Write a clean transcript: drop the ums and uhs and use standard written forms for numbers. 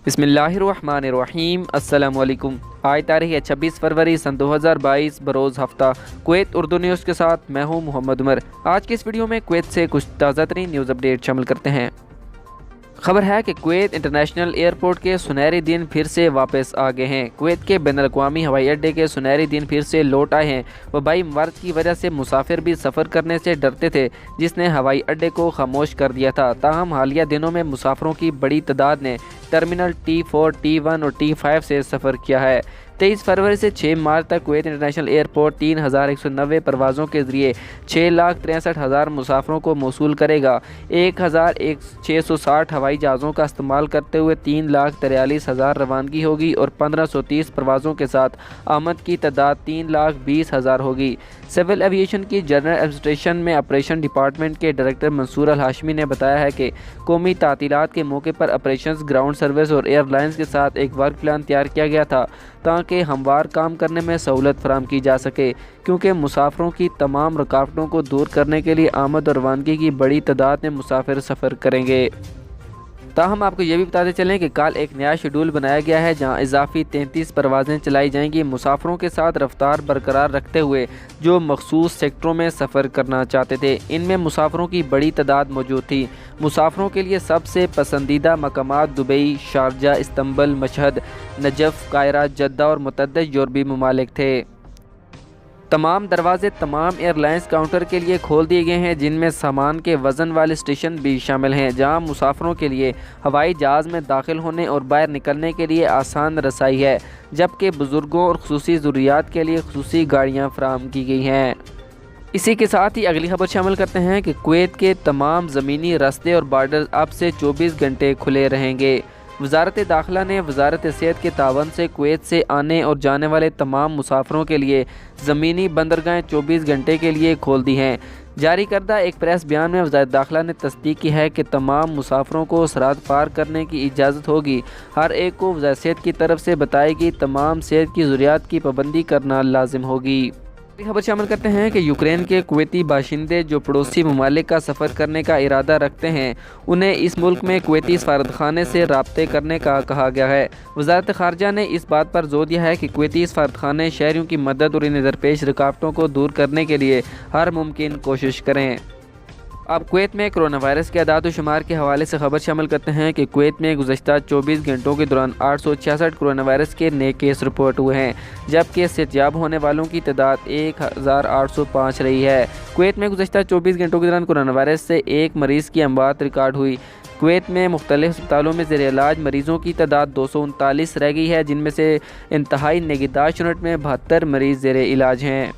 बिस्मिल्लाहिर्रहमानिर्रहीम। अस्सलाम वालेकुम। आज तारीख है 26 फरवरी सन 2022 बरोज़ हफ्ता। कुवैत उर्दू न्यूज़ के साथ मैं हूँ मोहम्मद उमर। आज की इस वीडियो में कुवैत से कुछ ताज़ा तरीन न्यूज़ अपडेट शामिल करते हैं। खबर है कि कुवैत इंटरनेशनल एयरपोर्ट के सुनहरे दिन फिर से वापस आ गए हैं। कुवैत के बैनुल-अक़वामी हवाई अड्डे के सुनहरे दिन फिर से लौट आए हैं। वबाई मार्च की वजह से मुसाफिर भी सफ़र करने से डरते थे, जिसने हवाई अड्डे को खामोश कर दिया था। ताहम हालिया दिनों में मुसाफिरों की बड़ी तादाद ने टर्मिनल T4, T1 और T5 से सफ़र किया है। 23 फरवरी से 6 मार्च तक कुवैत इंटरनेशनल एयरपोर्ट 3190 परवाज़ों के ज़रिए 6,63,000 मुसाफिरों को मौसूल करेगा। 1,660 हवाई जहाज़ों का इस्तेमाल करते हुए 3,43,000 रवानगी होगी और 1,530 परवाज़ों के साथ आमद की तादाद 3,20,000 होगी। सिविल एविएशन की जनरल एडमिनिस्ट्रेशन में ऑपरेशन डिपार्टमेंट के डायरेक्टर मंसूर अल हाशमी ने बताया है कि कौमी तातीलात के मौके पर ऑपरेशंस, ग्राउंड सर्विस और एयरलाइंस के साथ एक वर्क प्लान तैयार किया गया था ताकि हमवार काम करने में सहूलत फराहम की जा सके, क्योंकि मुसाफिरों की तमाम रुकावटों को दूर करने के लिए आमद और रवानगी की बड़ी तादाद में मुसाफिर सफ़र करेंगे। ताहम आपको ये भी बताते चलें कि कल एक नया शेड्यूल बनाया गया है, जहां इजाफी 33 परवाज़ें चलाई जाएंगी। मुसाफिरों के साथ रफ्तार बरकरार रखते हुए जो मखसूस सेक्टरों में सफ़र करना चाहते थे, इनमें मुसाफिरों की बड़ी तादाद मौजूद थी। मुसाफिरों के लिए सबसे पसंदीदा मकामात Dubai, Sharjah, Istanbul, Mashhad, Najaf, Kiara, Jeddah और मुतअद्दिद यूरोपीय ममालिक थे। तमाम दरवाजे तमाम एयरलाइंस काउंटर के लिए खोल दिए गए हैं, जिनमें सामान के वज़न वाले स्टेशन भी शामिल हैं, जहां मुसाफिरों के लिए हवाई जहाज़ में दाखिल होने और बाहर निकलने के लिए आसान रसाई है, जबकि बुज़ुर्गों और खुसूसी ज़रूरियात के लिए खुसूसी गाड़ियां फराहम की गई हैं। इसी के साथ ही अगली खबर शामिल करते हैं कि कुवैत के तमाम ज़मीनी रास्ते और बॉर्डर अब से 24 घंटे खुले रहेंगे। वज़ारत दाखिला ने वज़ारत सेहत के तावन से कुवैत से आने और जाने वाले तमाम मुसाफिरों के लिए ज़मीनी बंदरगाहें 24 घंटे के लिए खोल दी हैं। जारी करदा एक प्रेस बयान में वज़ारत दाखिला ने तस्दीक की है कि तमाम मुसाफिरों को सरहद पार करने की इजाज़त होगी। हर एक को वज़ारत सेहत की तरफ से बताई गई तमाम सेहत की ज़रूरियात की पाबंदी करना लाजिम होगी। खबर शामिल करते हैं कि यूक्रेन के कुवैती बाशिंदे जो पड़ोसी ममालिक का सफ़र करने का इरादा रखते हैं, उन्हें इस मुल्क में कुवैती सफारतखाने से राब्ते करने का कहा गया है। वज़ारत ख़ारजा ने इस बात पर जोर दिया है कि कुवैती सफारतखाने शहरियों की मदद और इन्हें दरपेश रुकावटों को दूर करने के लिए हर मुमकिन कोशिश करें। अब कुवैत में कोरोना वायरस के अदाद व शुमार के हवाले से खबर शामिल करते हैं कि कुवैत में गुज़श्ता 24 घंटों के दौरान 866 कोरोना वायरस के नए केस रिपोर्ट हुए हैं, जबकि सेहतयाब होने वालों की तादाद 1,805 रही है। कुवैत में गुज़श्ता 24 घंटों के दौरान कोरोना वायरस से एक मरीज़ की अमवात रिकॉर्ड हुई। कुवैत में मुख्तलिफ अस्पतालों में ज़ेर इलाज मरीज़ों की तादाद 239 रह गई है, जिनमें से इंतहाई निगहदाश्त यूनिट में 72 मरीज़ ज़ेर इलाज हैं।